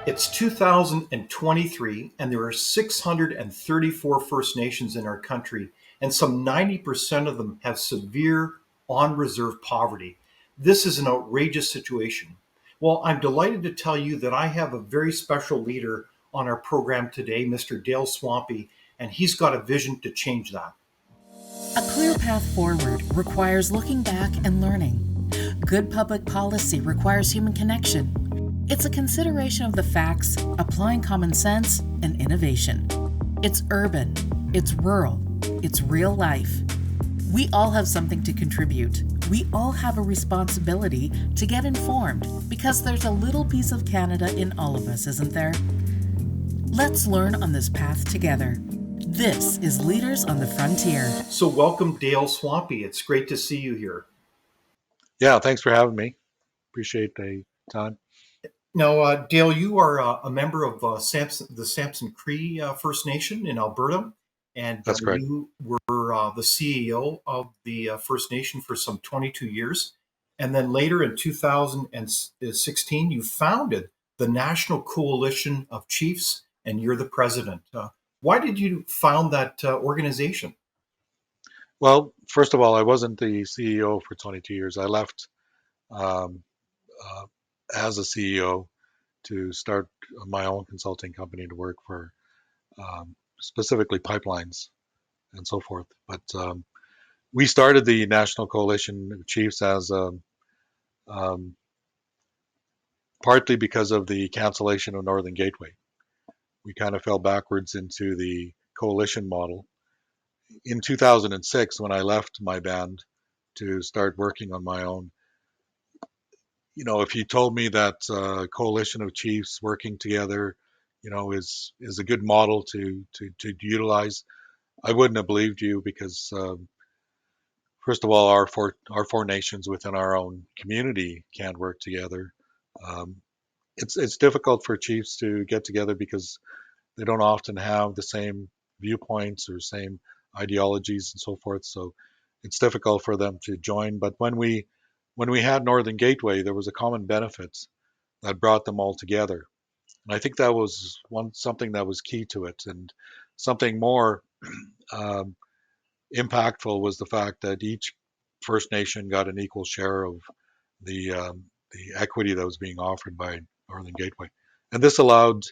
It's 2023, and there are 634 First Nations in our country, and some 90% of them have severe on reserve poverty. This is an outrageous situation. Well, I'm delighted to tell you that I have a very special leader on our program today, Mr. Dale Swampy, and he's got a vision to change that. A clear path forward requires looking back and learning. Good public policy requires human connection. It's a consideration of the facts, applying common sense and innovation. It's urban, it's rural, it's real life. We all have something to contribute. We all have a responsibility to get informed because there's a little piece of Canada in all of us, isn't there? Let's learn on this path together. This is Leaders on the Frontier. So welcome, Dale Swampy. It's great to see you here. Yeah, thanks for having me. Appreciate the time. Now, Dale, you are a member of the Samson Cree First Nation in Alberta, and That's correct. you were the CEO of the First Nation for some 22 years. And then later in 2016, you founded the National Coalition of Chiefs, and you're the president. Why did you found that organization? Well, first of all, I wasn't the CEO for 22 years. I left um, as a CEO to start my own consulting company to work for specifically pipelines and so forth. But we started the National Coalition of Chiefs as um, partly because of the cancellation of Northern Gateway. We kind of fell backwards into the coalition model. In 2006, when I left my band to start working on my own, if you told me that coalition of chiefs working together, is a good model to utilize, I wouldn't have believed you because first of all, our four nations within our own community can't work together. Um, it's difficult for chiefs to get together because they don't often have the same viewpoints or same ideologies and so forth. So it's difficult for them to join. But when we had Northern Gateway, there was a common benefit that brought them all together. And I think that was something that was key to it. And something more um, impactful was the fact that each First Nation got an equal share of the equity that was being offered by Northern Gateway. And this allowed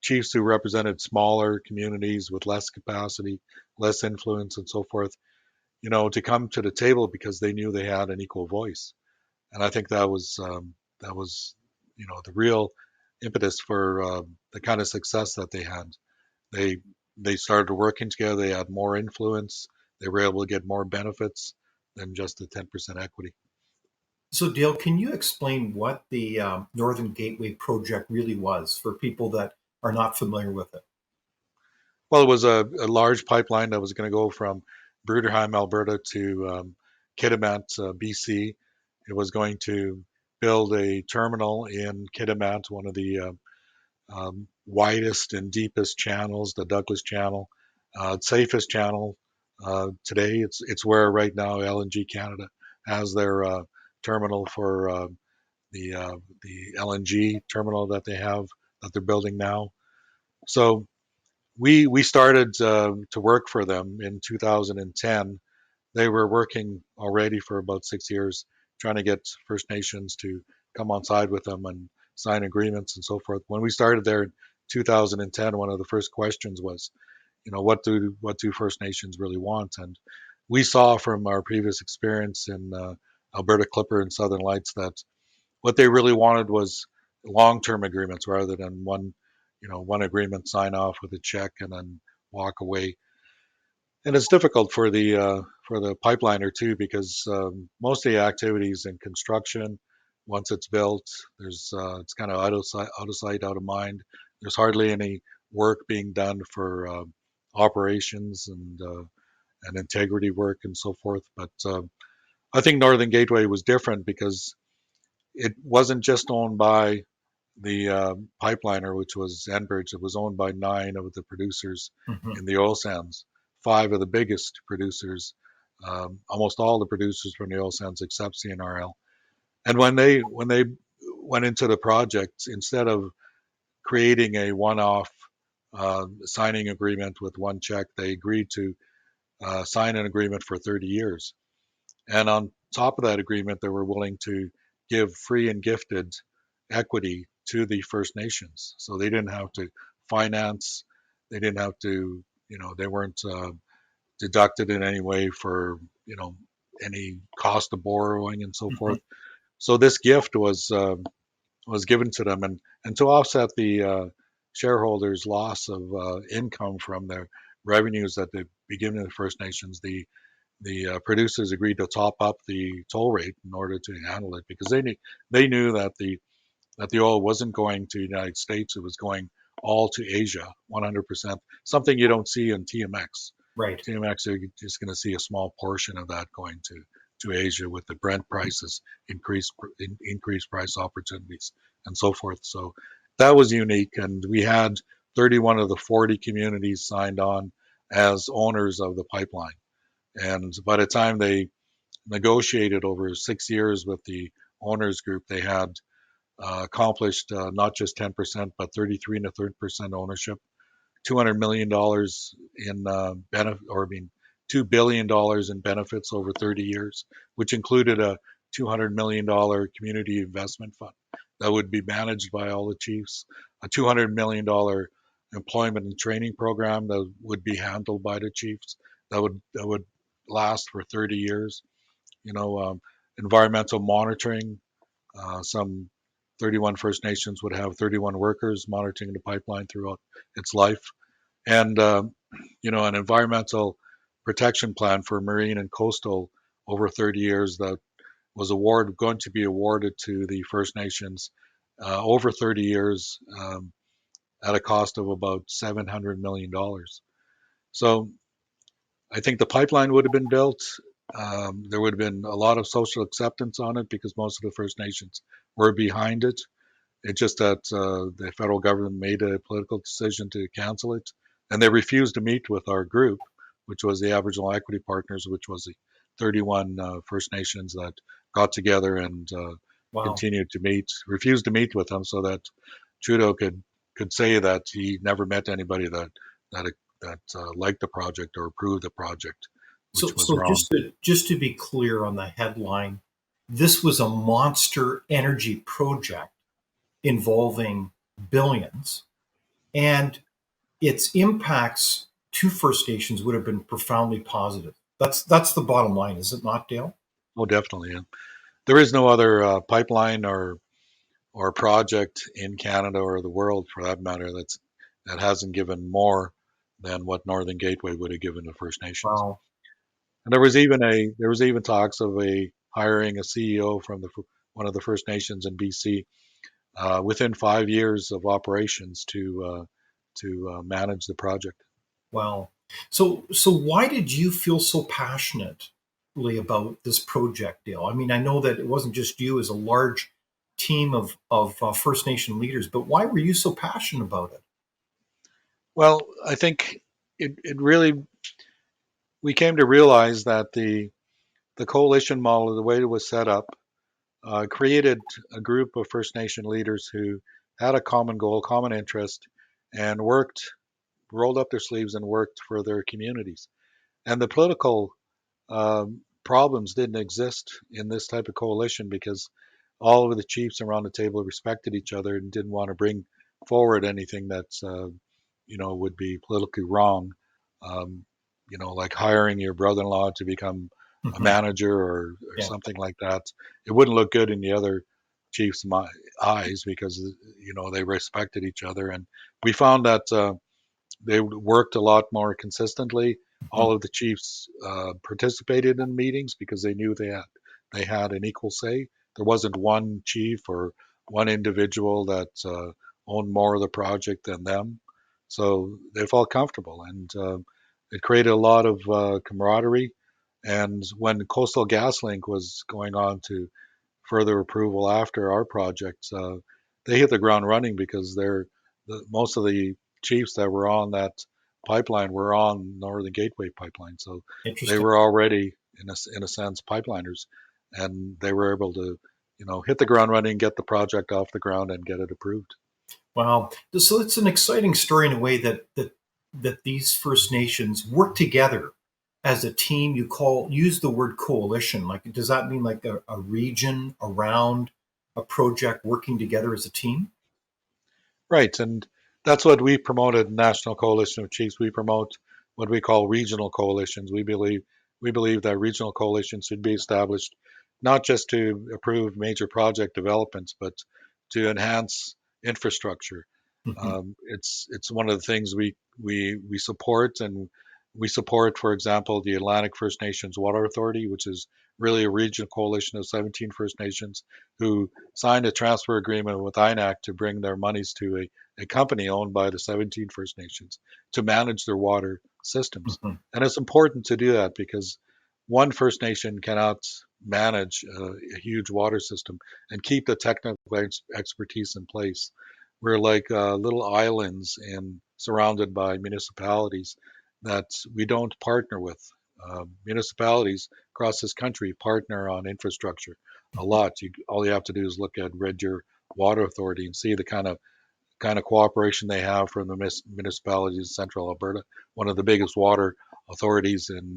chiefs who represented smaller communities with less capacity, less influence, and so forth, to come to the table because they knew they had an equal voice. And I think that was the real impetus for the kind of success that they had. They they started working together. They had more influence. They were able to get more benefits than just the 10% equity. So, Dale, can you explain what the Northern Gateway project really was for people that are not familiar with it? Well, it was a large pipeline that was going to go from Bruderheim, Alberta to Kitimat, BC. It was going to build a terminal in Kitimat, one of the widest and deepest channels, the Douglas Channel, safest channel today. It's where right now LNG Canada has their terminal for the LNG terminal that they have that they're building now. So we started to work for them in 2010. They were working already for about 6 years, trying to get First Nations to come on side with them and sign agreements and so forth. When we started there in 2010, one of the first questions was, what do First Nations really want? And we saw from our previous experience in Alberta Clipper and Southern Lights that what they really wanted was long-term agreements rather than one agreement, sign off with a check and then walk away. And it's difficult for the pipeliner too because most of the activities in construction, once it's built, it's kind of out of sight, out of mind. There's hardly any work being done for operations and integrity work and so forth. But I think Northern Gateway was different because it wasn't just owned by the pipeliner, which was Enbridge. It was owned by 9 of the producers Mhm. in the oil sands, 5 of the biggest producers, almost all the producers from the oil sands except CNRL. And when they went into the project, instead of creating a one-off signing agreement with one check. They agreed to sign an agreement for 30 years. And on top of that agreement, they were willing to give free and gifted equity to the First Nations. So they didn't have to finance, they didn't have to, they weren't deducted in any way for, any cost of borrowing and so Mhm. forth. So this gift was given to them, and to offset the shareholders' loss of income from their revenues that they be given to the First Nations, the producers agreed to top up the toll rate in order to handle it, because they knew that the oil wasn't going to the United States; it was going all to Asia, 100%. Something you don't see in TMX. Right. TMX, you're just going to see a small portion of that going to Asia with the Brent prices, increased price opportunities, and so forth. So that was unique, and we had 31 of the 40 communities signed on as owners of the pipeline. And by the time they negotiated over 6 years with the owners group, they had accomplished not just 10%, but 33 and a third percent ownership, $200 million in benefit, or I mean, $2 billion in benefits over 30 years, which included a $200 million community investment fund that would be managed by all the chiefs, a $200 million employment and training program that would be handled by the chiefs, that would last for 30 years. You know, environmental monitoring. Some 31 First Nations would have 31 workers monitoring the pipeline throughout its life, and an environmental protection plan for marine and coastal over 30 years that was going to be awarded to the First Nations over 30 years, at a cost of about $700 million. So I think the pipeline would have been built. There would have been a lot of social acceptance on it because most of the First Nations were behind it. It's just that the federal government made a political decision to cancel it, and they refused to meet with our group, which was the Aboriginal Equity Partners, which was the 31 First Nations that got together and Wow. continued to meet, refused to meet with them, so that Trudeau could say that he never met anybody that liked the project or approved the project, which So, was so wrong. just to be clear on the headline, this was a monster energy project involving billions, and its impacts to First Nations would have been profoundly positive. That's the bottom line, is it not, Dale? Oh, definitely. And there is no other pipeline or project in Canada or the world, for that matter, that hasn't given more than what Northern Gateway would have given to First Nations. Wow. And there was even talks of hiring a CEO from one of the First Nations in BC within 5 years of operations to manage the project. Wow. So why did you feel so passionately about this project, Dale? I mean, I know that it wasn't just you as a large team of First Nation leaders, but why were you so passionate about it? Well, I think it really, we came to realize that the coalition model, the way it was set up, created a group of First Nation leaders who had a common goal, common interest, and rolled up their sleeves and worked for their communities. And the political problems didn't exist in this type of coalition because all of the chiefs around the table respected each other and didn't want to bring forward anything that's would be politically wrong. Um, like hiring your brother-in-law to become a Mhm. manager or Yeah, something like that. It wouldn't look good in the other chiefs' eyes because they respected each other, and we found that they worked a lot more consistently. mhm. All of the chiefs participated in meetings because they knew they had an equal say. There wasn't one chief or one individual that owned more of the project than them, so they felt comfortable, and it created a lot of camaraderie. And when Coastal GasLink was going on to further approval after our project, they hit the ground running because most of the chiefs that were on that pipeline were on Northern Gateway pipeline, so they Interesting. were already in a sense pipeliners, and they were able to hit the ground running, get the project off the ground, and get it approved. Wow. So it's an exciting story in a way that these First Nations work together as a team. Use the word coalition. Like, does that mean like a region around a project working together as a team? Right, and that's what we promoted. National Coalition of Chiefs. We promote what we call regional coalitions. We believe that regional coalitions should be established not just to approve major project developments, but to enhance infrastructure. Hmm. It's one of the things we support, and we support, for example, the Atlantic First Nations Water Authority, which is really a regional coalition of 17 First Nations who signed a transfer agreement with INAC to bring their monies to a company owned by the 17 First Nations to manage their water systems. Hmm. And it's important to do that because one First Nation cannot manage a huge water system and keep the technical expertise in place. We're like little islands and surrounded by municipalities that we don't partner with. Municipalities across this country partner on infrastructure a lot. All you have to do is look at Red Deer Water Authority and see the kind of cooperation they have from the municipalities of Central Alberta, one of the biggest water authorities in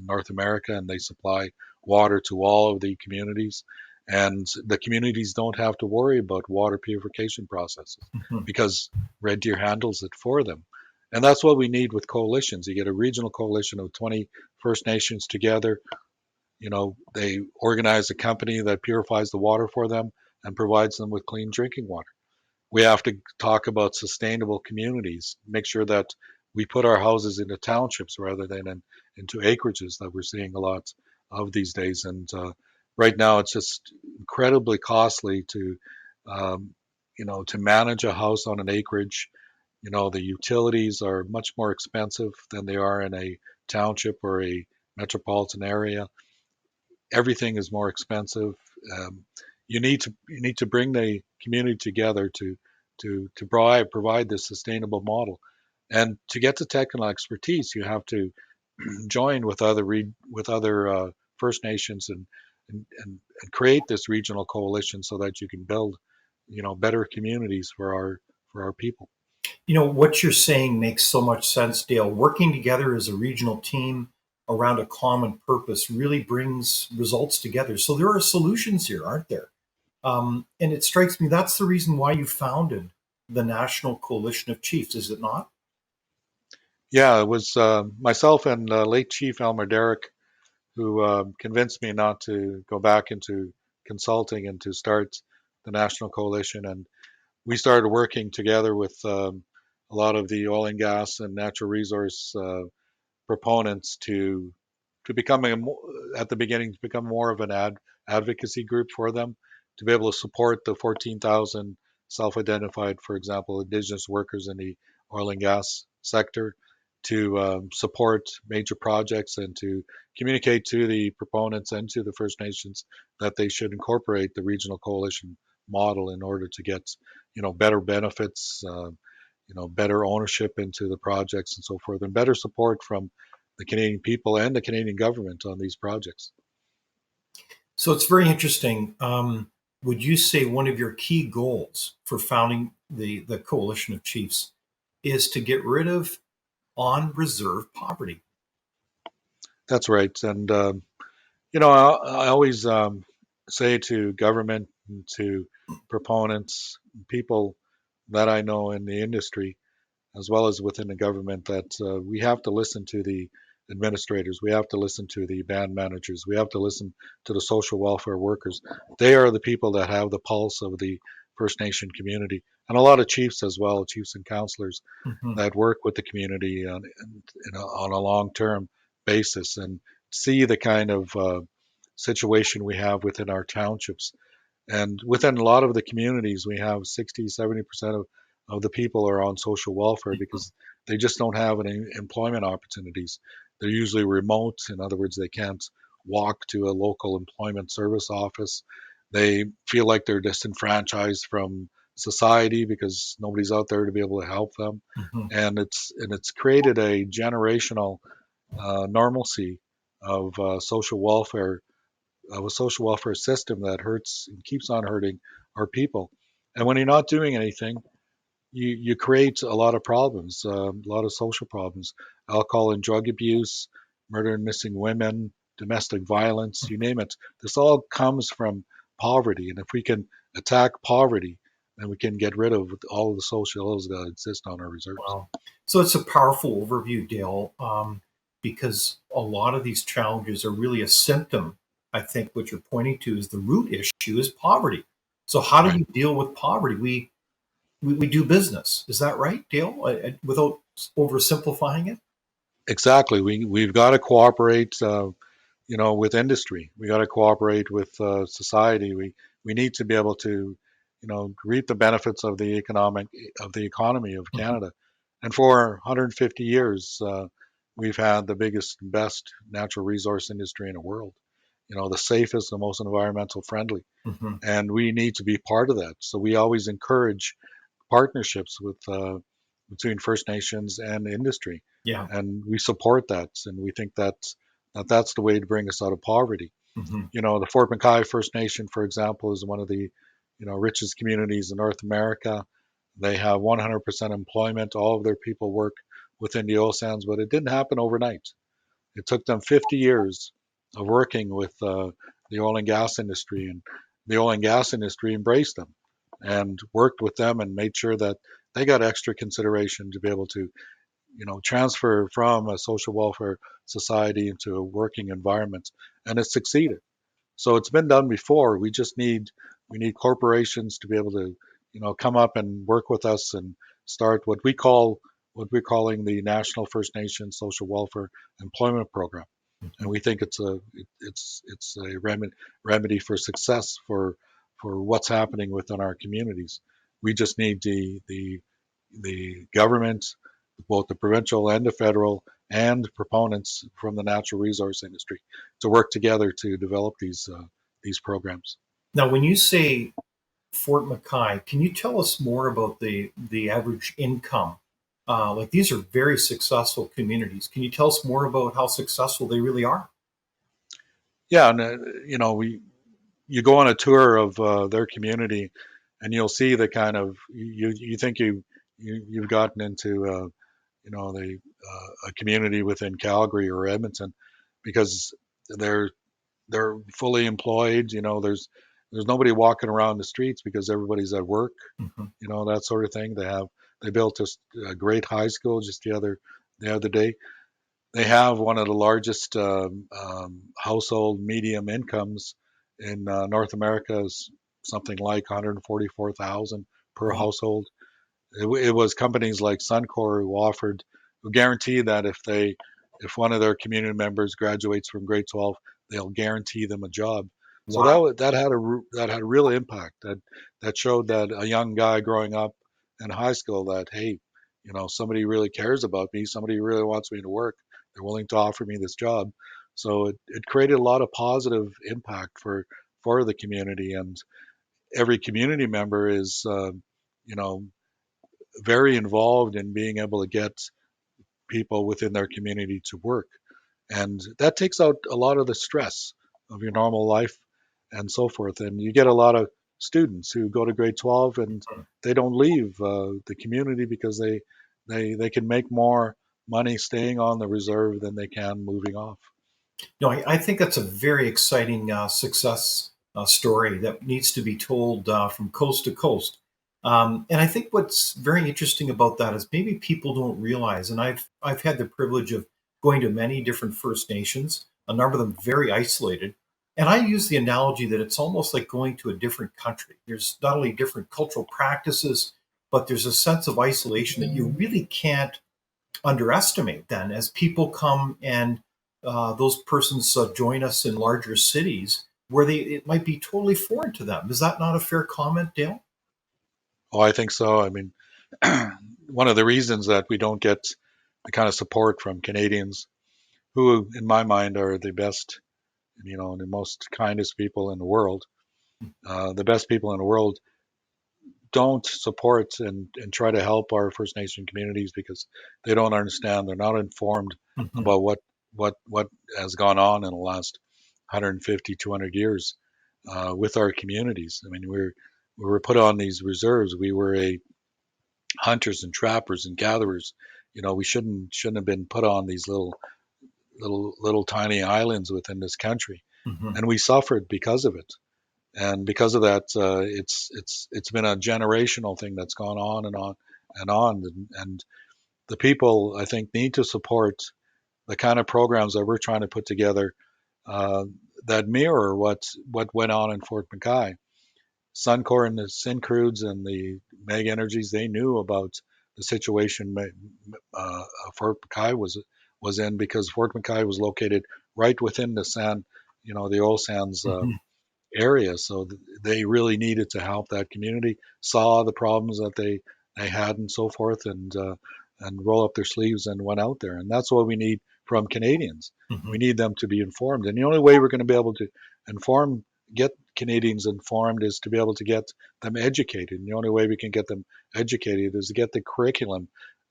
North America, and they supply water to all of the communities. And the communities don't have to worry about water purification processes Hmm. because Red Deer handles it for them. And that's what we need with coalitions. You get a regional coalition of 20 First Nations together. They organize a company that purifies the water for them and provides them with clean drinking water. We have to talk about sustainable communities, make sure that we put our houses into townships rather than into acreages that we're seeing a lot of these days. And right now, it's just incredibly costly to manage a house on an acreage. The utilities are much more expensive than they are in a township or a metropolitan area. Everything is more expensive. Um, you need to bring the community together to provide this sustainable model, and to get the technical expertise, you have to join with other First Nations and create this regional coalition so that you can build better communities for our people. What you're saying makes so much sense, Dale. Working together as a regional team around a common purpose really brings results together. So there are solutions here, aren't there? And it strikes me that's the reason why you founded the National Coalition of Chiefs, is it not? Yeah, it was myself and late Chief Elmer Derrick who convinced me not to go back into consulting and to start the National Coalition. And we started working together with a lot of the oil and gas and natural resource proponents to becoming at the beginning to become more of an advocacy group for them, to be able to support the 14,000 self-identified, for example, Indigenous workers in the oil and gas sector, to support major projects and to communicate to the proponents and to the First Nations that they should incorporate the regional coalition model in order to get better benefits, better ownership into the projects and so forth, and better support from the Canadian people and the Canadian government on these projects. So it's very interesting. Would you say one of your key goals for founding the Coalition of Chiefs is to get rid of on reserve poverty? That's right. And, I always say to government and to proponents, people that I know in the industry, as well as within the government, that we have to listen to the administrators, we have to listen to the band managers, we have to listen to the social welfare workers. They are the people that have the pulse of the First Nation community, and a lot of chiefs as well, chiefs and councillors Hmm. that work with the community on a long-term basis and see the kind of situation we have within our townships. And within a lot of the communities, we have 60, 70% of the people are on social welfare because they just don't have any employment opportunities. They're usually remote. In other words, they can't walk to a local employment service office. They feel like they're disenfranchised from society because nobody's out there to be able to help them. Hmm. And it's created a generational normalcy of a social welfare system that hurts and keeps on hurting our people. And when you're not doing anything, you create a lot of problems, a lot of social problems, alcohol and drug abuse, murder and missing women, domestic violence, you name it. This all comes from poverty, and if we can attack poverty, then we can get rid of all of the social ills that exist on our reserves. Wow. So it's a powerful overview, Dale, because a lot of these challenges are really a symptom. I think what you're pointing to is the root issue is poverty. So how do Right. you deal with poverty? We do business. Is that right, Dale? Without oversimplifying it? Exactly. We've got to cooperate, with industry. We got to cooperate with society. We need to be able to, reap the benefits of the economy of Mhm. Canada. And for 150 years, we've had the biggest, best natural resource industry in the world. The safest, the most environmental friendly, Mhm. and we need to be part of that. So we always encourage partnerships with between First Nations and industry, Yeah. and we support that, and we think that's the way to bring us out of poverty. Mhm. The Fort McKay First Nation, for example, is one of the richest communities in North America. They have 100% employment. All of their people work within the oil sands, but it didn't happen overnight. It took them 50 years of working with the oil and gas industry, and the oil and gas industry embraced them and worked with them and made sure that they got extra consideration to be able to, transfer from a social welfare society into a working environment, and it succeeded. So it's been done before. We need corporations to be able to, come up and work with us and start what we're calling the National First Nation Social Welfare Employment Program. And Mhm. we think it's a remedy for success for what's happening within our communities. We just need the government, both the provincial and the federal, and proponents from the natural resource industry to work together to develop these programs. Now, when you say Fort McKay, can you tell us more about the average income? Like these are very successful communities. Can you tell us more about how successful they really are? Yeah, and we you go on a tour of their community, and you'll see the kind of you think you've gotten into the a community within Calgary or Edmonton because they're they're fully employed. There's nobody walking around the streets because everybody's at work. Mhm. That sort of thing. They built a great high school just the other day. They have one of the largest household medium incomes in North America, is something like 144,000 per Wow. household. It was companies like Suncor who guarantee that if one of their community members graduates from grade 12, they'll guarantee them a job. So Wow. that had a real impact. That showed that a young guy growing up in high school, that hey, somebody really cares about me, somebody really wants me to work, they're willing to offer me this job. So it created a lot of positive impact for the community, and every community member is you know very involved in being able to get people within their community to work. And that takes out a lot of the stress of your normal life and so forth. And you get a lot of students who go to grade 12 and they don't leave the community because they can make more money staying on the reserve than they can moving off. No, I think that's a very exciting success story that needs to be told from coast to coast. And I think what's very interesting about that is maybe people don't realize, and I've had the privilege of going to many different First Nations, a number of them very isolated. And I use the analogy that it's almost like going to a different country. There's not only different cultural practices, but there's a sense of isolation that you really can't underestimate then as people come and those persons join us in larger cities where they it might be totally foreign to them. Is that not a fair comment, Dale? Oh, I think so. I mean, one of the reasons that we don't get the kind of support from Canadians, who, in my mind, are the best, the most kindest people in the world, the best people in the world, don't support and try to help our First Nation communities because they don't understand. They're not informed Mhm. about what has gone on in the last 150, 200 years with our communities. I mean, we were put on these reserves. We were hunters and trappers and gatherers. We shouldn't have been put on these little tiny islands within this country, Hmm. and we suffered because of it. And because of that, it's been a generational thing that's gone on and on and on. And the people, I think, need to support the kind of programs that we're trying to put together, uh, that mirror what went on in Fort McKay. Suncor and the Syncrudes and the Meg Energies, they knew about the situation Fort McKay was in, because Fort McKay was located right within the oil sands Hmm. area. So they really needed to help that community, saw the problems that they had and so forth, and roll up their sleeves and went out there. And that's what we need from Canadians. Hmm. We need them to be informed. And the only way we're going to be able to inform, get Canadians informed, is to be able to get them educated. And the only way we can get them educated is to get the curriculum,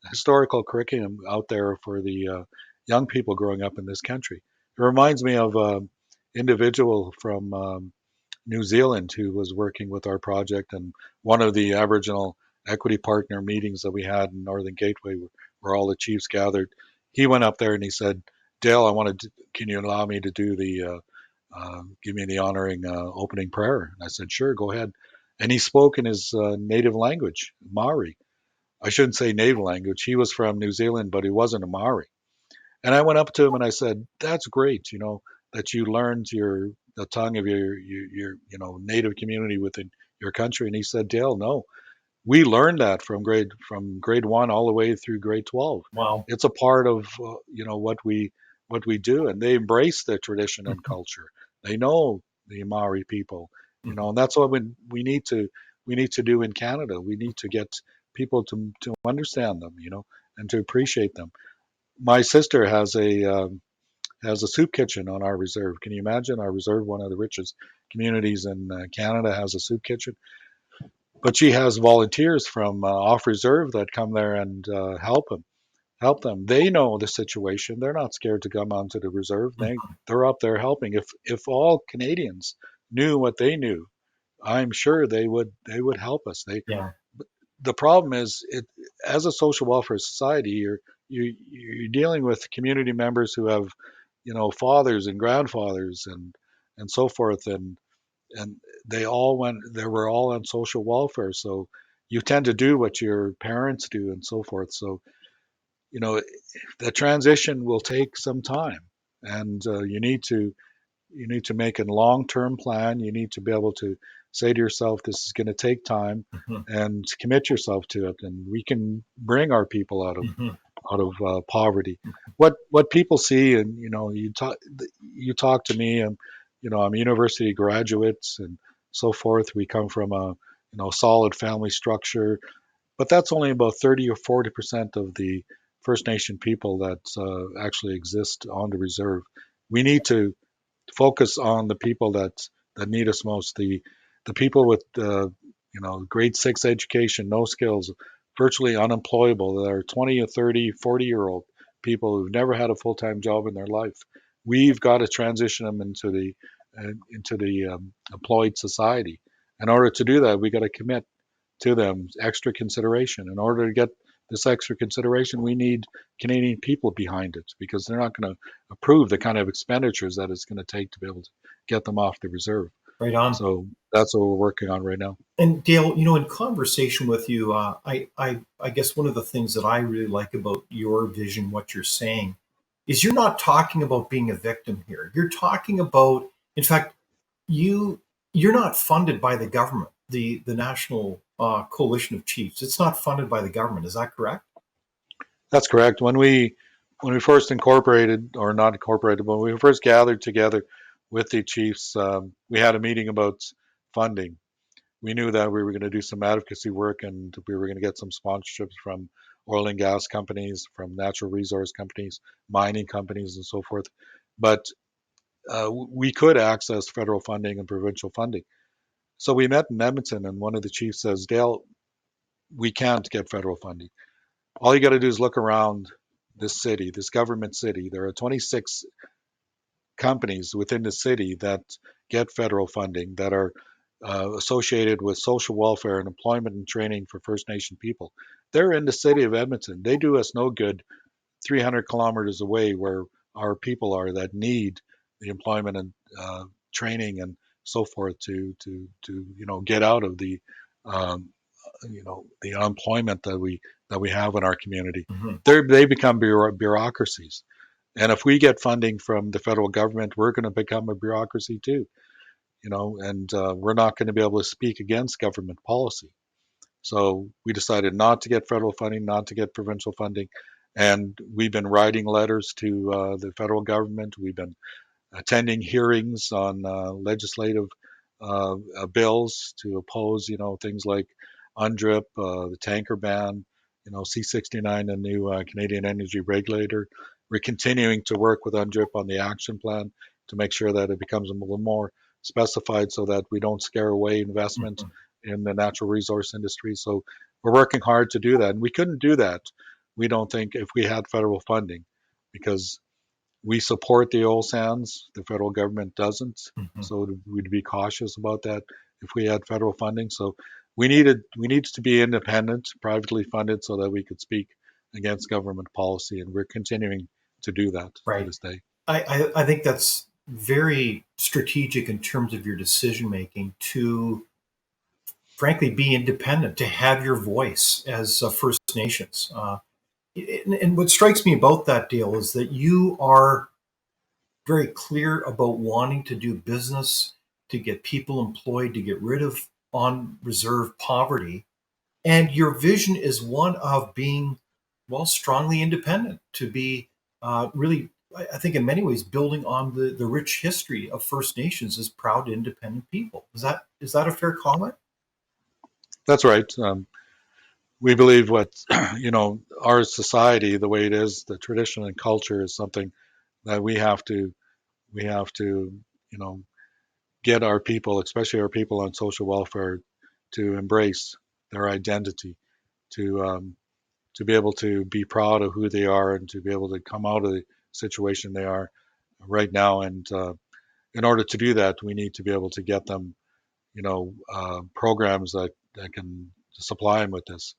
historical curriculum out there for the young people growing up in this country. It reminds me of an individual from New Zealand who was working with our project, and one of the Aboriginal equity partner meetings that we had in Northern Gateway, where all the chiefs gathered, he went up there and he said, "Dale, can you allow me to do give me the honoring opening prayer?" And I said, "Sure, go ahead." And he spoke in his native language, Maori. I shouldn't say native language. He was from New Zealand, but he wasn't a Maori. And I went up to him and I said, "That's great, that you learned the tongue of your native community within your country." And he said, "Dale, no, we learned that from grade 1 all the way through grade 12. Wow. It's a part of what we do." And they embrace the tradition and Hmm. culture. They know the Maori people, Hmm. and that's what we need to do in Canada. We need to get people to understand them, and to appreciate them. My sister has a soup kitchen on our reserve. Can you imagine? Our reserve, one of the richest communities in Canada, has a soup kitchen. But she has volunteers from off reserve that come there and help them. They know the situation. They're not scared to come onto the reserve. They're up there helping. If all Canadians knew what they knew, I'm sure they would help us. Yeah. The problem is, as a social welfare society, you're dealing with community members who have fathers and grandfathers and so forth, and they were all on social welfare, so you tend to do what your parents do and so forth. So you know the transition will take some time, and you need to make a long-term plan. You need to be able to say to yourself, this is going to take time, Hmm. and commit yourself to it, and we can bring our people Hmm. out of poverty. What people see, and you talk to me, and I'm a university graduate and so forth. We come from a solid family structure, but that's only about 30 or 40% of the First Nation people that actually exist on the reserve. We need to focus on the people that need us most. The people with grade 6 education, no skills, virtually unemployable, that are 20 or 30, 40-year-old people who've never had a full-time job in their life. We've got to transition them into the employed society. In order to do that, we got to commit to them extra consideration. In order to get this extra consideration, we need Canadian people behind it, because they're not going to approve the kind of expenditures that it's going to take to be able to get them off the reserve. Right on. So that's what we're working on right now. And Dale, in conversation with you, I guess one of the things that I really like about your vision, what you're saying, is you're not talking about being a victim here. You're talking about, in fact, you you're not funded by the government, the National Coalition of Chiefs. It's not funded by the government. Is that correct? That's correct. When we first incorporated, or not incorporated, when we first gathered together with the chiefs, we had a meeting about funding. We knew that we were going to do some advocacy work, and we were going to get some sponsorships from oil and gas companies, from natural resource companies, mining companies, and so forth. But we could access federal funding and provincial funding. So we met in Edmonton, and one of the chiefs says, "Dale, we can't get federal funding. All you got to do is look around this city, this government city. There are 26 companies within the city that get federal funding, that are associated with social welfare and employment and training for First Nation people. They're in the city of Edmonton. They do us no good 300 kilometers away where our people are that need the employment and training and so forth to get out of the um, the unemployment that we have in our community. Mhm. They become bureaucracies, and if we get funding from the federal government, we're going to become a bureaucracy too. And we're not going to be able to speak against government policy. So we decided not to get federal funding, not to get provincial funding, and we've been writing letters to the federal government. We've been attending hearings on legislative bills to oppose, things like UNDRIP, the tanker ban, C69, a new Canadian energy regulator. We're continuing to work with UNDRIP on the action plan to make sure that it becomes a little more specified so that we don't scare away investment Mhm. in the natural resource industry. So we're working hard to do that. And we couldn't do that, we don't think, if we had federal funding, because we support the oil sands. The federal government doesn't, Mhm. so we'd be cautious about that if we had federal funding. So we needed to be independent, privately funded, so that we could speak against government policy, and we're continuing to do that to Right. this day. I think that's very strategic in terms of your decision making to, frankly, be independent, to have your voice as First Nations. And what strikes me about that, Dale, is that you are very clear about wanting to do business, to get people employed, to get rid of on reserve poverty. And your vision is one of being, well, strongly independent, to be really, I think, in many ways, building on the rich history of First Nations as proud, independent people. Is that a fair comment? That's right. We believe what our society, the way it is, the tradition and culture is something that we have to you know get our people, especially our people on social welfare, to embrace their identity, to to be able to be proud of who they are, and to be able to come out of the situation they are right now. And in order to do that, we need to be able to get them, programs that can supply them with this.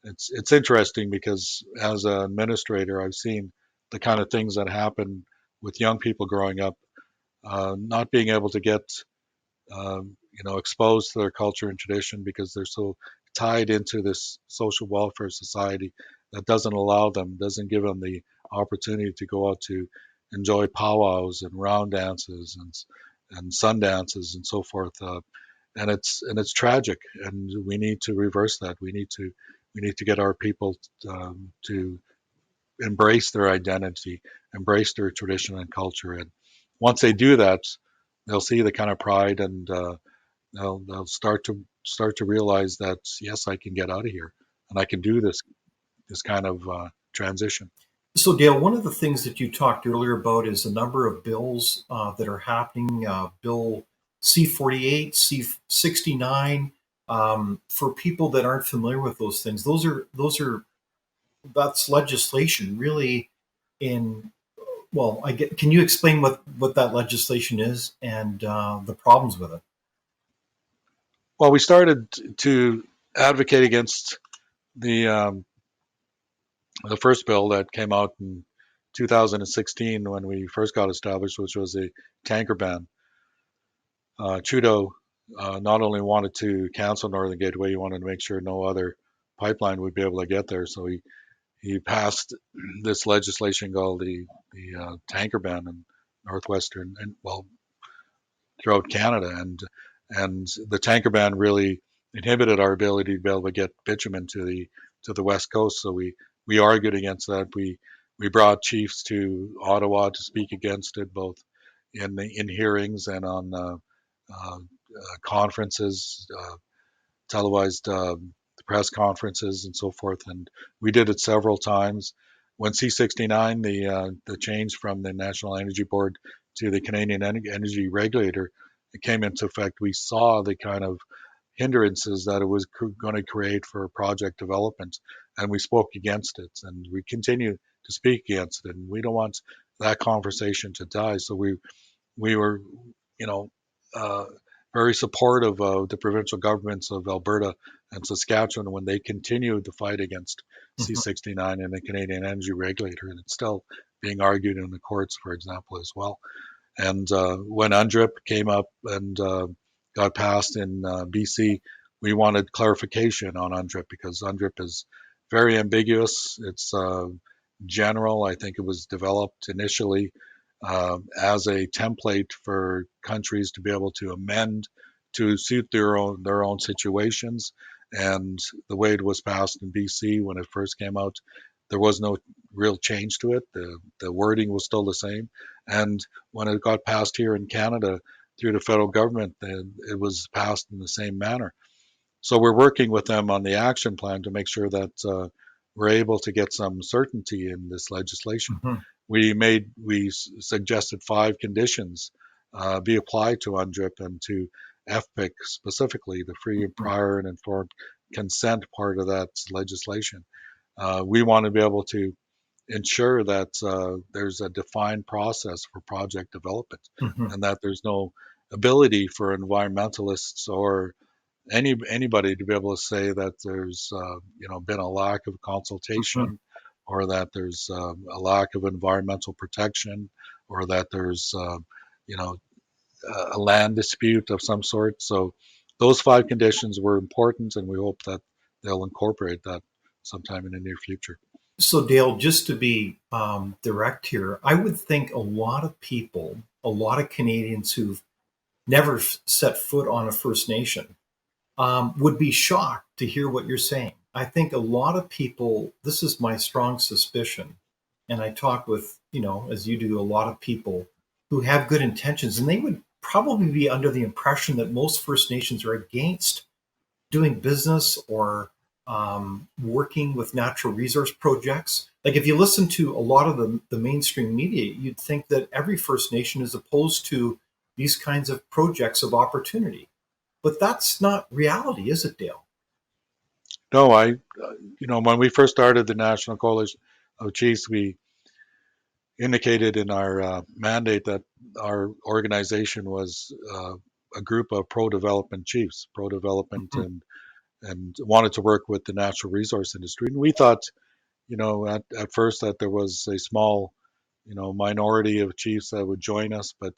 It's interesting because as an administrator, I've seen the kind of things that happen with young people growing up, not being able to get exposed to their culture and tradition because they're so tied into this social welfare society that doesn't allow them, doesn't give them the opportunity to go out to enjoy powwows and round dances and sun dances and so forth. And it's tragic, and we need to reverse that. We need to get our people to embrace their identity, embrace their tradition and culture, and once they do that, they'll see the kind of pride, and they'll start to realize that, yes, I can get out of here and I can do this kind of transition. So, Dale, one of the things that you talked earlier about is a number of bills that are happening. Bill C-48, C-69. For people that aren't familiar with those things, that's legislation, really. In Well, I get. Can you explain what that legislation is and the problems with it? Well, we started to advocate against the um, the first bill that came out in 2016 when we first got established, which was a tanker ban. Trudeau not only wanted to cancel Northern Gateway, he wanted to make sure no other pipeline would be able to get there. So he passed this legislation called the tanker ban in northwestern, and, well, throughout Canada, and the tanker ban really inhibited our ability to be able to get bitumen to the west coast. So we argued against that. We brought chiefs to Ottawa to speak against it, both in hearings and on conferences, televised press conferences, and so forth. And we did it several times. When C69, the change from the National Energy Board to the Canadian Energy Regulator, it came into effect, we saw the kind of hindrances that it was going to create for project development, and we spoke against it, and we continue to speak against it. And we don't want that conversation to die. So we were, you know, uh, very supportive of the provincial governments of Alberta and Saskatchewan when they continued the fight against Mhm. C-69 and the Canadian Energy Regulator, and it's still being argued in the courts, for example, as well. And when UNDRIP came up and got passed in BC, we wanted clarification on UNDRIP because UNDRIP is very ambiguous. It's general. I think it was developed initially as a template for countries to be able to amend to suit their own situations. And the way it was passed in BC when it first came out, there was no real change to it. The wording was still the same. And when it got passed here in Canada through the federal government, then it was passed in the same manner. So we're working with them on the action plan to make sure that we're able to get some certainty in this legislation. Mhm. We suggested 5 conditions be applied to UNDRIP and to FPIC specifically, the free, Mhm. prior, and informed consent part of that legislation. We want to be able to ensure that there's a defined process for project development Mhm. and that there's no ability for environmentalists or anybody to be able to say that there's been a lack of Mhm. consultation or that there's a lack of environmental protection or that there's you know a land dispute of some sort. So those 5 conditions were important, and we hope that they'll incorporate that sometime in the near future. So, Dale, just to be direct here, I would think a lot of people, a lot of Canadians who've never set foot on a First Nation, would be shocked to hear what you're saying. I think a lot of people, this is my strong suspicion, and I talk with, as you do, a lot of people who have good intentions, and they would probably be under the impression that most First Nations are against doing business or working with natural resource projects. Like if you listen to a lot of the mainstream media, you'd think that every First Nation is opposed to these kinds of projects of opportunity. But that's not reality, is it, Dale? No, when we first started the National Coalition of Chiefs, we indicated in our mandate that our organization was a group of pro-development chiefs, pro-development, Mhm. and wanted to work with the natural resource industry. And we thought, at first that there was a small, minority of chiefs that would join us, but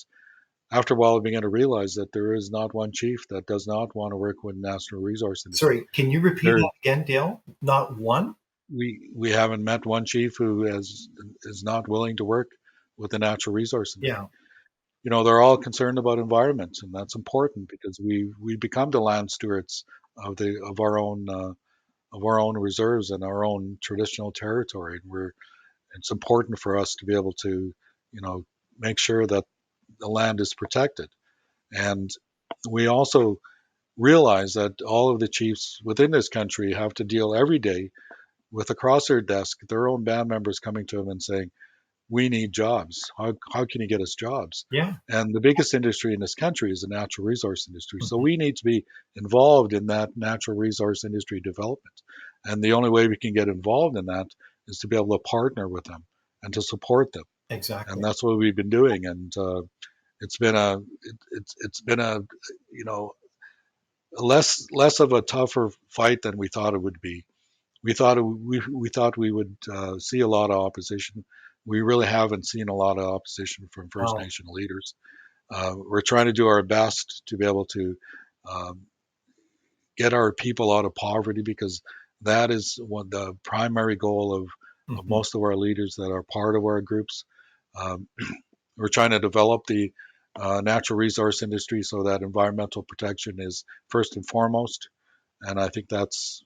after a while, we began to realize that there is not one chief that does not want to work with natural resource industry. Sorry, can you repeat There, that again, Dale? Not one? we haven't met one chief who is not willing to work with the natural resource industry. Yeah. They're all concerned about environment, and that's important because we become the land stewards of our own reserves and our own traditional territory. And it's important for us to be able to, make sure that the land is protected. And we also realize that all of the chiefs within this country have to deal every day with across their desk their own band members coming to them and saying, we need jobs. How can you get us jobs? Yeah. And the biggest industry in this country is the natural resource industry. So Mhm. we need to be involved in that natural resource industry development. And the only way we can get involved in that is to be able to partner with them and to support them. And Exactly. that's what we've been doing. And it's been it's been a less of a tougher fight than we thought it would be. We thought we would see a lot of opposition. We really haven't seen a lot of opposition from First Wow. Nation leaders. We're trying to do our best to be able to um, get our people out of poverty because that is one the primary goal of Mhm. most of our leaders that are part of our groups. Um, we're trying to develop the natural resource industry so that environmental protection is first and foremost. And I think that's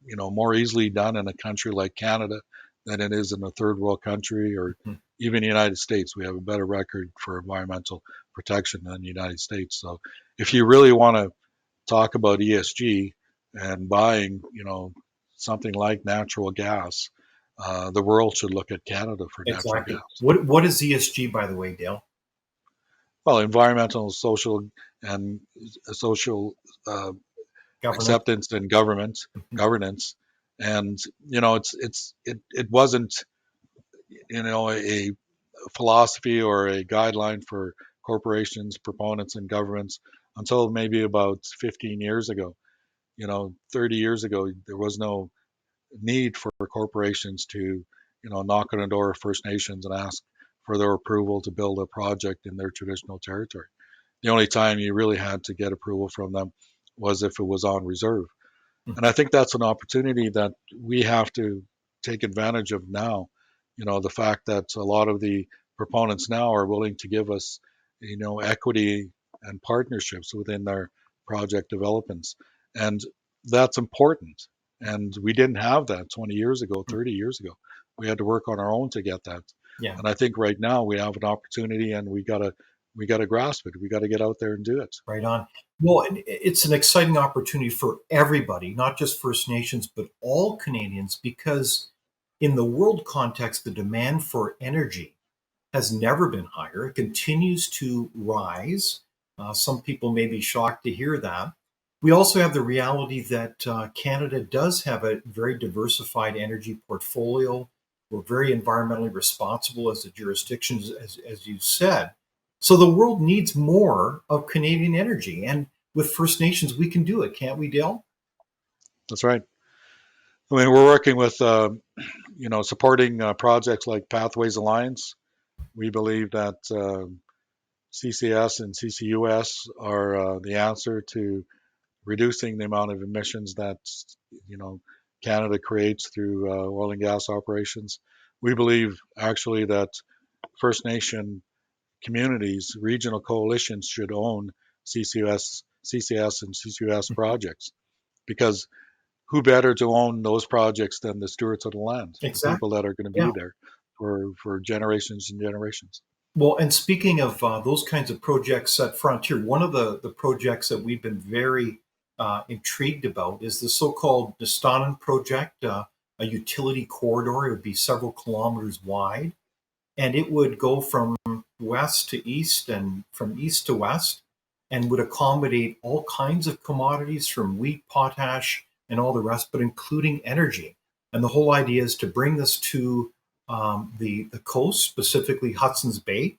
more easily done in a country like Canada than it is in a third world country or Mhm. even the United States. We have a better record for environmental protection than the United States. So if you really want to talk about ESG and buying, something like natural gas, the world should look at Canada for natural Exactly. gas. What is ESG, by the way, Dale? Well, environmental, social, and social uh, Governance. acceptance and governance, and it wasn't a philosophy or a guideline for corporations, proponents, and governments until maybe about 15 years ago. 30 years ago, there was no need for corporations to, knock on the door of First Nations and ask for their approval to build a project in their traditional territory. The only time you really had to get approval from them was if it was on reserve. And I think that's an opportunity that we have to take advantage of now. The fact that a lot of the proponents now are willing to give us, equity and partnerships within their project developments. And that's important. And we didn't have that 20 years ago, 30 years ago. We had to work on our own to get that. Yeah. And I think right now we have an opportunity, and we gotta grasp it. We got to get out there and do it. Right on. Well, it's an exciting opportunity for everybody, not just First Nations, but all Canadians, because in the world context, the demand for energy has never been higher. It continues to rise. Some people may be shocked to hear that. We also have the reality that Canada does have a very diversified energy portfolio. We're very environmentally responsible as a jurisdiction, as you said. So the world needs more of Canadian energy. And with First Nations, we can do it, can't we, Dale? That's right. I mean, we're working with, supporting projects like Pathways Alliance. We believe that CCS and CCUS are the answer to reducing the amount of emissions that you know Canada creates through oil and gas operations. We believe actually that First Nation communities, regional coalitions should own CCS and CCUS projects, because who better to own those projects than the stewards of the land, the Exactly. people that are going to be Yeah. there for generations and generations. Well, and speaking of those kinds of projects at Frontier, one of the projects that we've been very intrigued about is the so-called Nistanen project, a utility corridor. It would be several kilometers wide, and it would go from west to east and from east to west, and would accommodate all kinds of commodities from wheat, potash, and all the rest, but including energy. And the whole idea is to bring this to the coast, specifically Hudson's Bay,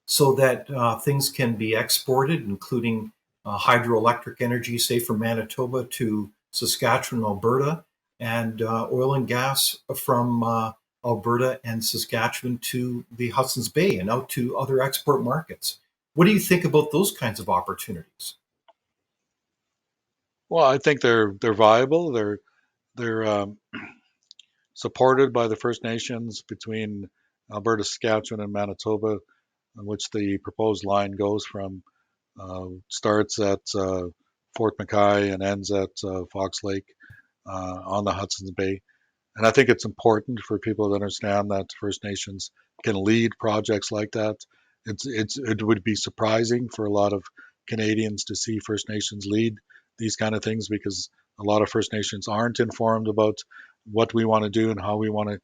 so that things can be exported, including hydroelectric energy, say from Manitoba to Saskatchewan, Alberta, and oil and gas from Alberta and Saskatchewan to the Hudson's Bay and out to other export markets. What do you think about those kinds of opportunities? Well, I think they're viable. They're supported by the First Nations between Alberta, Saskatchewan, and Manitoba, on which the proposed line goes from, starts at Fort McKay and ends at Fox Lake on the Hudson's Bay. And I think it's important for people to understand that First Nations can lead projects like that. It would be surprising for a lot of Canadians to see First Nations lead these kind of things, because a lot of First Nations aren't informed about what we want to do and how we want to,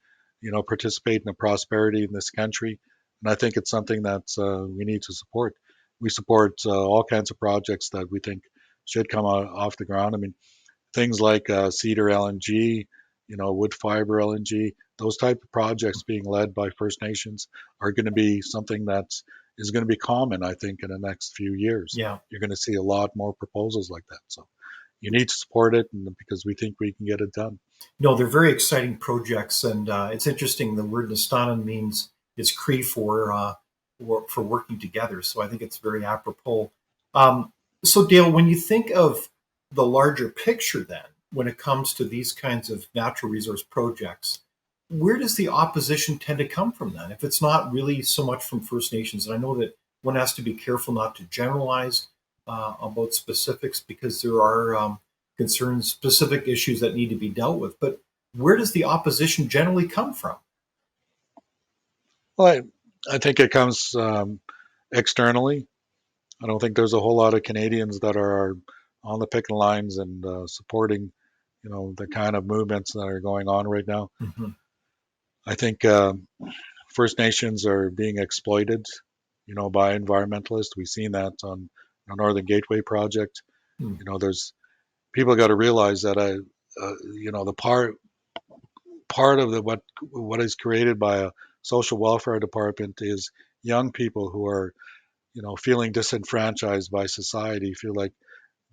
participate in the prosperity in this country. And I think it's something that we need to support. We support all kinds of projects that we think should come off the ground. I mean, things like Cedar LNG, wood fiber LNG, those type of projects being led by First Nations are going to be something that is going to be common, I think, in the next few years. Yeah. You're going to see a lot more proposals like that. So you need to support it, and because we think we can get it done. No, they're very exciting projects, and it's interesting. The word Nistanen means is Cree for working together. So I think it's very apropos. So Dale, when you think of the larger picture, then when it comes to these kinds of natural resource projects, where does the opposition tend to come from then? If it's not really so much from First Nations, and I know that one has to be careful not to generalize about specifics, because there are concerns, specific issues that need to be dealt with. But where does the opposition generally come from? Well, I think it comes externally. I don't think there's a whole lot of Canadians that are on the picking lines and supporting, the kind of movements that are going on right now. Mm-hmm. I think First Nations are being exploited, by environmentalists. We've seen that on the Northern Gateway project. Mm. There's people got to realize that the part of what is created by a social welfare department is young people who are feeling disenfranchised by society, feel like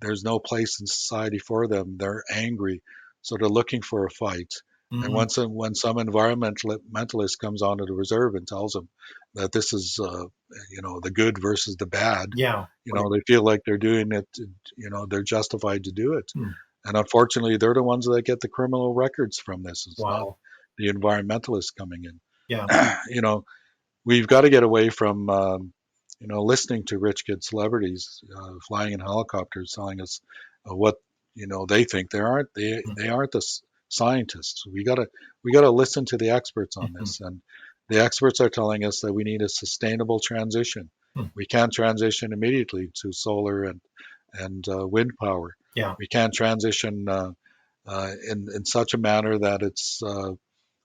there's no place in society for them. They're angry, so they're looking for a fight. And Hmm. when some environmentalist comes onto the reserve and tells them that this is, the good versus the bad, Yeah. Right. they feel like they're doing it. They're justified to do it. Hmm. And unfortunately, they're the ones that get the criminal records from this. It's not Wow. the environmentalists coming in. Yeah. you know, we've got to get away from listening to rich kid celebrities flying in helicopters telling us what they think. They aren't the scientists. We gotta listen to the experts on Hmm. this, and the experts are telling us that we need a sustainable transition. Hmm. We can't transition immediately to solar and wind power. Yeah. We can't transition in such a manner that it's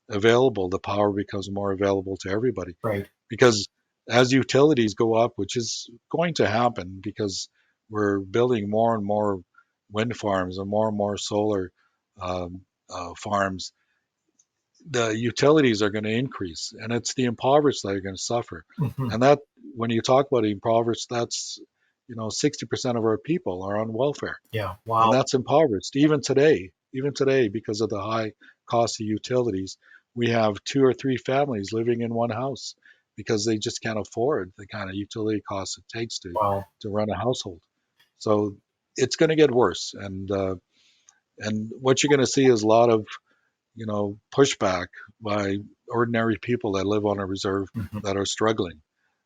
available. The power becomes more available to everybody, Right. because as utilities go up, which is going to happen because we're building more and more wind farms and more solar farms, the utilities are going to increase, and it's the impoverished that are going to suffer. Hmm. And that, when you talk about impoverished, that's 60% of our people are on welfare, Yeah. and Wow. that's impoverished. Even today, because of the high cost of utilities, we have two or three families living in one house because they just can't afford the kind of utility costs it takes to Wow. run a household. So it's going to get worse, and what you're going to see is a lot of pushback by ordinary people that live on a reserve Hmm. that are struggling.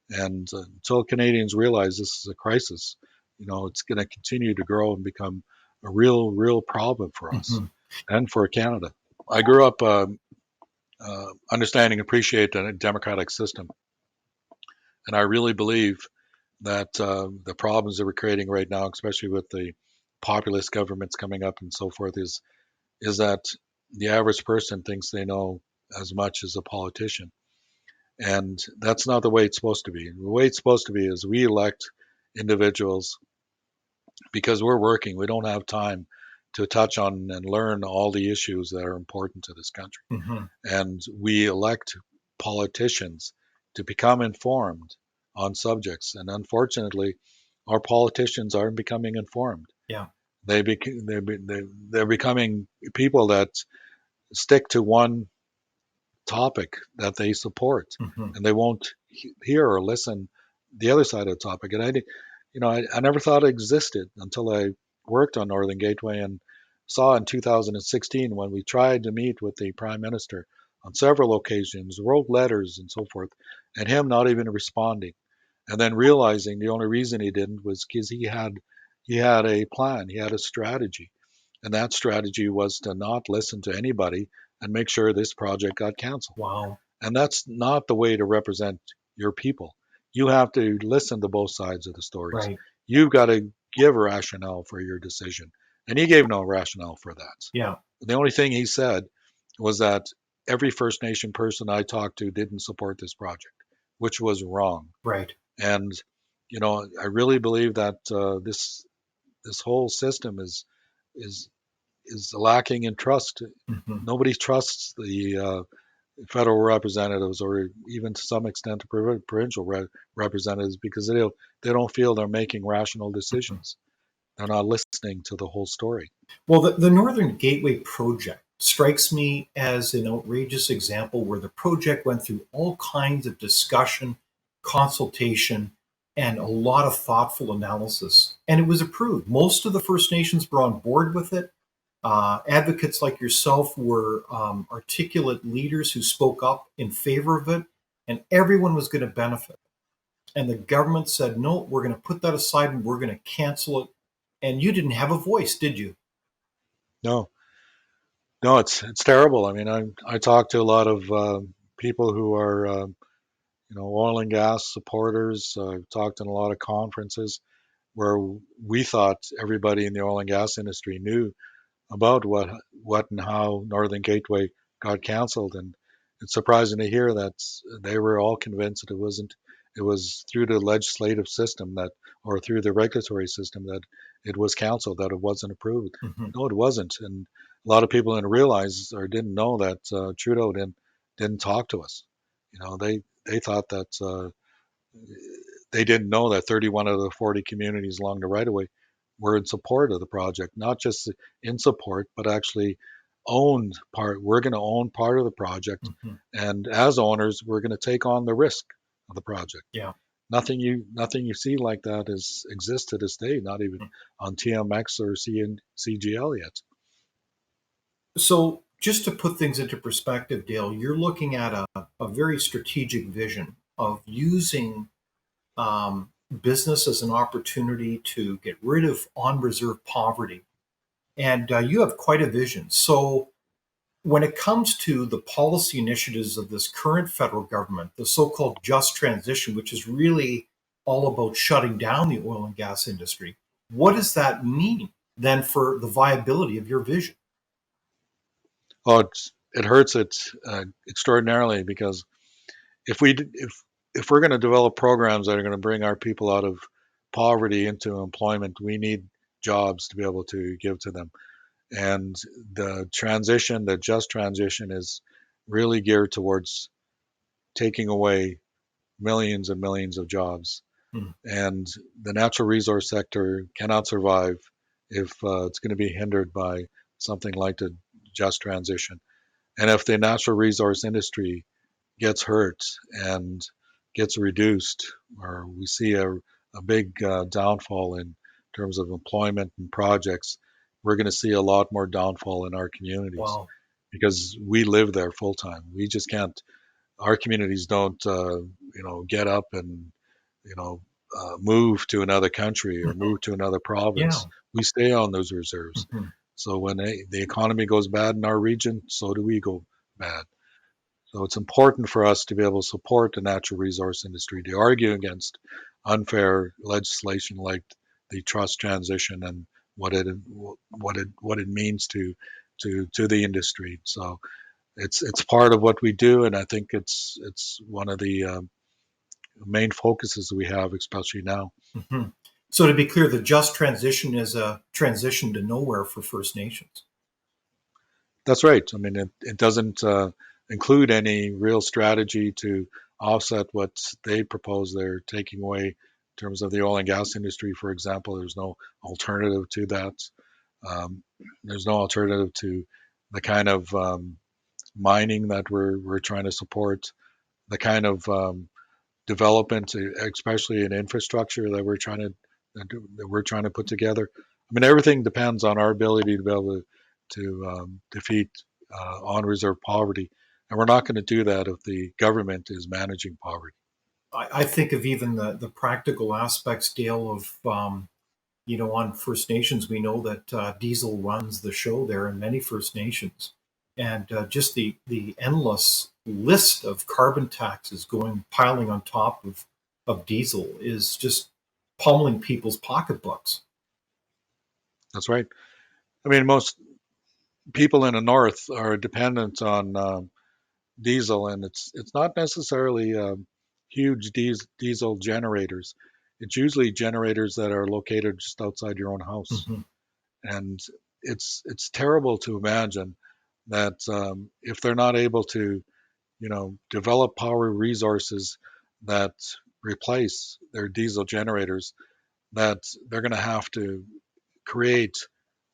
And until Canadians realize this is a crisis, it's going to continue to grow and become a real, real problem for us Hmm. and for Canada. I grew up understanding, appreciate the democratic system, and I really believe that the problems that we're creating right now, especially with the populist governments coming up and so forth, is that the average person thinks they know as much as a politician. And that's not the way it's supposed to be. The way it's supposed to be is we elect individuals because we're working. We don't have time to touch on and learn all the issues that are important to this country. Hmm. And we elect politicians to become informed on subjects. And unfortunately, our politicians aren't becoming informed. Yeah. They're becoming people that stick to one topic that they support, Hmm. and they won't hear or listen the other side of the topic. And I never thought it existed until I worked on Northern Gateway and saw in 2016 when we tried to meet with the Prime Minister on several occasions, wrote letters and so forth, and him not even responding, and then realizing the only reason he didn't was because he had a plan, he had a strategy, and that strategy was to not listen to anybody and make sure this project got canceled. Wow. And that's not the way to represent your people. You have to listen to both sides of the stories. Right. You've got to give a rationale for your decision. And he gave no rationale for that. Yeah. The only thing he said was that every First Nation person I talked to didn't support this project, which was wrong. Right. And I really believe that this whole system is is lacking in trust. Hmm. Nobody trusts the federal representatives, or even to some extent the provincial representatives, because they don't feel they're making rational Hmm. decisions. They're not listening to the whole story. Well, the Northern Gateway project strikes me as an outrageous example where the project went through all kinds of discussion, consultation, and a lot of thoughtful analysis. And it was approved. Most of the First Nations were on board with it. Advocates like yourself were articulate leaders who spoke up in favor of it, and everyone was going to benefit. And the government said, no, we're going to put that aside and we're going to cancel it. And you didn't have a voice, did you? No, no, it's terrible. I mean, I talk to a lot of people who are oil and gas supporters. I've talked in a lot of conferences where we thought everybody in the oil and gas industry knew about what and how Northern Gateway got canceled, and it's surprising to hear that they were all convinced that it wasn't. It was through the legislative system that, or through the regulatory system, that it was canceled, that it wasn't approved. Hmm. No, it wasn't, and a lot of people didn't realize or didn't know that Trudeau didn't talk to us. They thought that they didn't know that 31 of the 40 communities along the right of way were in support of the project, not just in support, but actually owned part. We're going to own part of the project, Hmm. and as owners, we're going to take on the risk of the project. Yeah. Nothing you see like that exists to this day, not even on TMX or CGL yet. So, just to put things into perspective, Dale, you're looking at a very strategic vision of using business as an opportunity to get rid of on reserve poverty. And you have quite a vision. So, when it comes to the policy initiatives of this current federal government, the so called just transition, which is really all about shutting down the oil and gas industry, what does that mean then for the viability of your vision? Oh, it hurts it extraordinarily, because if we if we're going to develop programs that are going to bring our people out of poverty into employment, we need jobs to be able to give to them. And the just transition, is really geared towards taking away millions and millions of jobs. Hmm. And the natural resource sector cannot survive if it's going to be hindered by something like the just transition. And if the natural resource industry gets hurt and gets reduced, or we see a big downfall in terms of employment and projects, we're going to see a lot more downfall in our communities, Wow. because we live there full time. We just can't. Our communities don't, get up and move to another country or Mhm. move to another Yeah. province. We stay on those reserves. Mhm. So when the economy goes bad in our region, so do we go bad. So it's important for us to be able to support the natural resource industry, to argue against unfair legislation like the trust transition and what it means to the industry. So it's part of what we do, and I think it's one of the main focuses we have, especially now. Mhm. So, to be clear, the just transition is a transition to nowhere for First Nations. That's right. I mean, it doesn't include any real strategy to offset what they propose they're taking away in terms of the oil and gas industry, for example. There's no alternative to that. Um, there's no alternative to the kind of mining that we're trying to support, the kind of development, especially in infrastructure that we're trying to put together. I mean, everything depends on our ability to be able to defeat on reserve poverty, and we're not going to do that if the government is managing poverty. I think of even the practical aspects, Dale, of on First Nations, we know that diesel runs the show there in many First Nations, and just the endless list of carbon taxes going piling on top of diesel is just pummeling people's pocketbooks. That's right. I mean, most people in the north are dependent on diesel, and it's not necessarily huge diesel generators. It's usually generators that are located just outside your own house, Hmm. and it's terrible to imagine that if they're not able to, develop power resources that replace their diesel generators, that they're going to have to create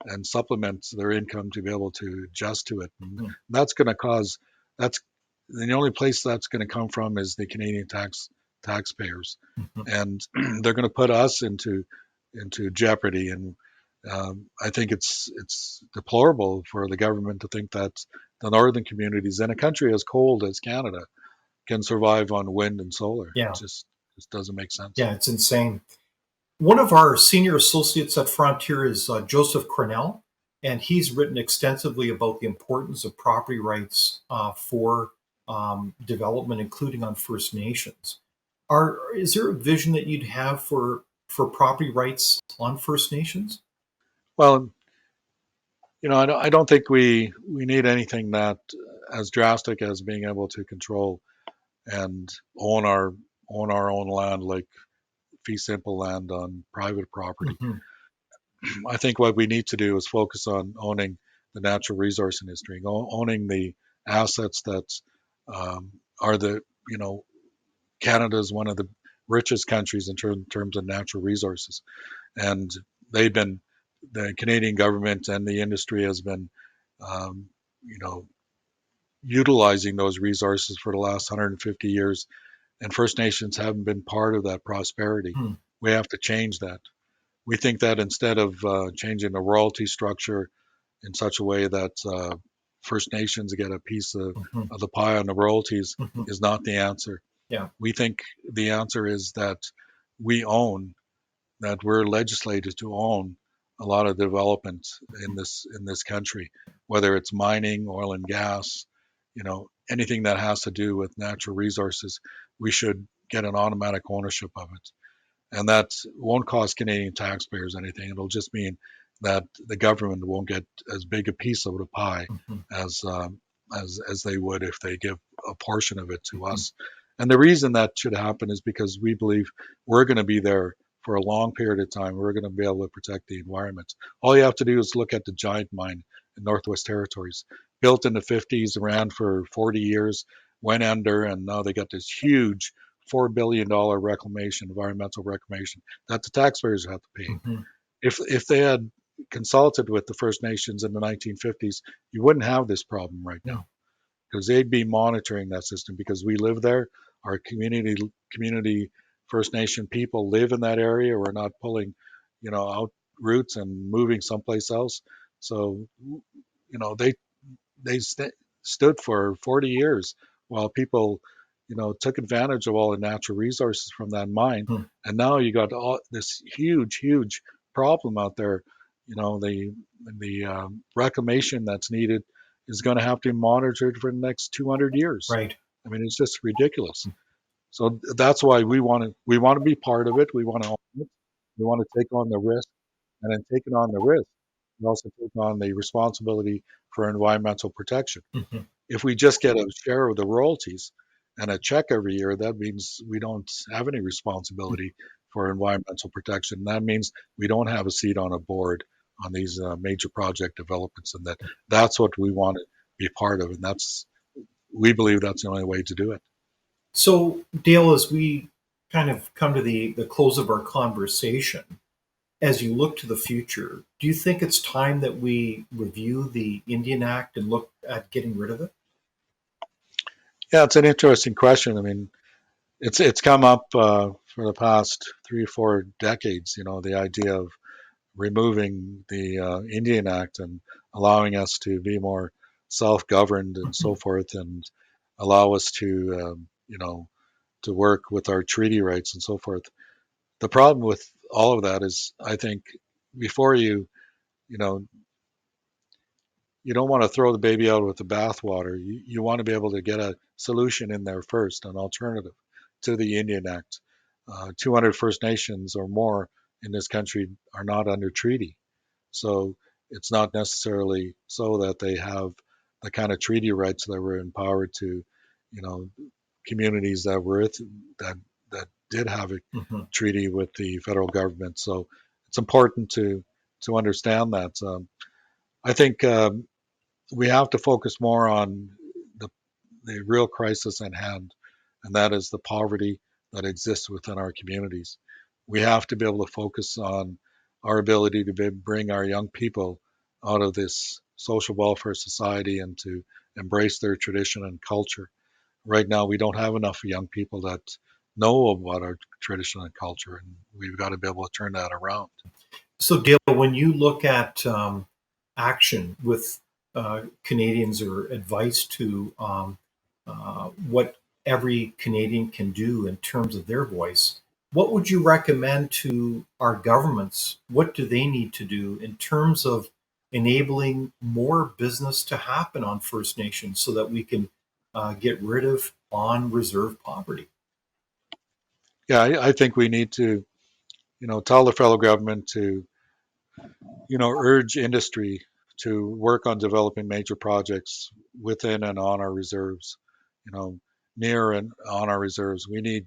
and supplement their income to be able to adjust to it. And that's going to cause that's the only place that's going to come from is the Canadian taxpayers, Hmm. and they're going to put us into jeopardy. And I think it's deplorable for the government to think that the northern communities in a country as cold as Canada can survive on wind and solar. It Yeah, just doesn't make sense. yeah, it's insane. One of our senior associates at Frontier is Joseph Cornell, and he's written extensively about the importance of property rights for development, including on First Nations. Is there a vision that you'd have for property rights on First Nations? Well, I don't think we need anything that as drastic as being able to control and own our own land, like fee simple land on private property. Hmm. I think what we need to do is focus on owning the natural resource industry, owning the assets that are the Canada is one of the richest countries in terms of natural resources. And they've been, the Canadian government and the industry has been, um, you know, utilizing those resources for the last 150 years, and First Nations haven't been part of that prosperity. Hmm. We have to change that. We think that instead of changing the royalty structure in such a way that First Nations get a piece Hmm. of the pie on the royalties Hmm. is not the answer. Yeah. We think the answer is that we own, that we're legislated to own a lot of development in this country, whether it's mining, oil and gas, anything that has to do with natural resources, we should get an automatic ownership of it. And that won't cost Canadian taxpayers anything. It'll just mean that the government won't get as big a piece of the pie Hmm. as as they would if they give a portion of it to Hmm. us. And the reason that should happen is because we believe we're going to be there for a long period of time. We're going to be able to protect the environment. All you have to do is look at the giant mine in Northwest Territories, built in the 50s, ran for 40 years, went under, and now they got this huge $4 billion reclamation, environmental reclamation, that the taxpayers have to pay. Hmm. If they had consulted with the First Nations in the 1950s, you wouldn't have this problem right Yeah. now, because they'd be monitoring that system, because we live there. Our community First Nation people live in that area. We're not pulling, out roots and moving someplace else. So, they stood for 40 years while people, took advantage of all the natural resources from that mine. Hmm. And now you got all this huge problem out there. The reclamation that's needed is going to have to be monitored for the next 200 years. Right. I mean, it's just ridiculous. So that's why we want to be part of it. We want to own it. We want to take on the risk, and then taking on the risk, we also take on the responsibility for environmental protection. Hmm. If we just get a share of the royalties and a check every year, that means we don't have any responsibility for environmental protection. That means we don't have a seat on a board on these major project developments, and that's what we want to be part of, and we believe that's the only way to do it. So, Dale, as we kind of come to the close of our conversation, as you look to the future, do you think it's time that we review the Indian Act and look at getting rid of it? Yeah, it's an interesting question. I mean, it's come up for the past 3 or 4 decades. The idea of removing the Indian Act and allowing us to be more self-governed and so forth, and allow us to, to work with our treaty rights and so forth. The problem with all of that is, I think, before you know, you don't want to throw the baby out with the bathwater. You want to be able to get a solution in there first, an alternative to the Indian Act. 200 First Nations or more in this country are not under treaty. So it's not necessarily so that they have the kind of treaty rights that were empowered to, communities that that did have a Hmm. treaty with the federal government. So it's important to understand that. I think we have to focus more on the the real crisis at hand, and that is the poverty that exists within our communities. We have to be able to focus on our ability to bring our young people out of this social welfare society and to embrace their tradition and culture. Right now, we don't have enough young people that know about our tradition and culture, and we've got to be able to turn that around. So, Dale, when you look at action with Canadians or advice to what every Canadian can do in terms of their voice, what would you recommend to our governments? What do they need to do in terms of enabling more business to happen on First Nations so that we can get rid of on reserve poverty? Yeah, I think we need to, tell the federal government to, urge industry to work on developing major projects within and on our reserves, you know, near and on our reserves. We need,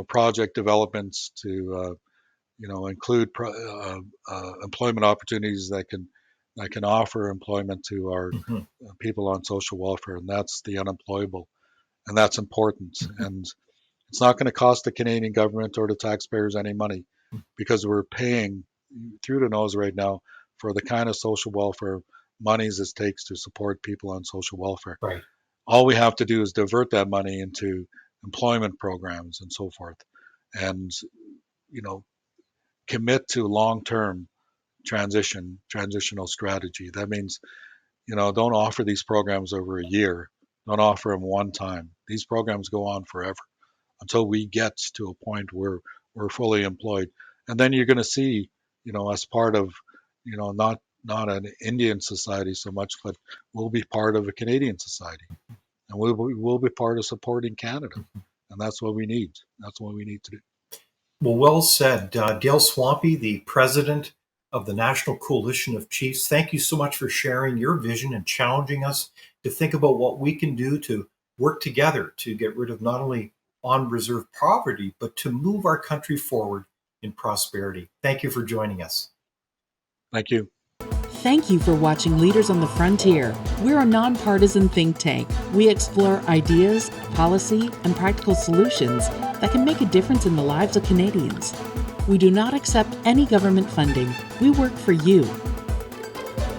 project developments to, include employment opportunities that can offer employment to our Hmm. people on social welfare, and that's the unemployable, and that's important. Hmm. And It's not going to cost the Canadian government or the taxpayers any money because we're paying through the nose right now for the kind of social welfare monies it takes to support people on social welfare. Right. All we have to do is divert that money into employment programs and so forth, and commit to long-term transitional strategy. That means don't offer these programs over a year. Don't offer them one time. These programs go on forever until we get to a point where we're fully employed, and then you're going to see, as part of, not an Indian society so much, but we'll be part of a Canadian society, and we'll be part of supporting Canada, and that's what we need. That's what we need to do. Well said. Dale Swampy, the president of the National Coalition of Chiefs, thank you so much for sharing your vision and challenging us to think about what we can do to work together to get rid of not only on-reserve poverty, but to move our country forward in prosperity. Thank you for joining us. Thank you. Thank you for watching Leaders on the Frontier. We're a nonpartisan think tank. We explore ideas, policy, and practical solutions that can make a difference in the lives of Canadians. We do not accept any government funding. We work for you.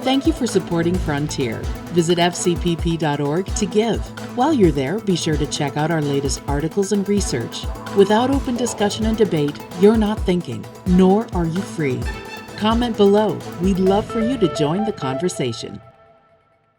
Thank you for supporting Frontier. Visit fcpp.org to give. While you're there, be sure to check out our latest articles and research. Without open discussion and debate, you're not thinking, nor are you free. Comment below. We'd love for you to join the conversation.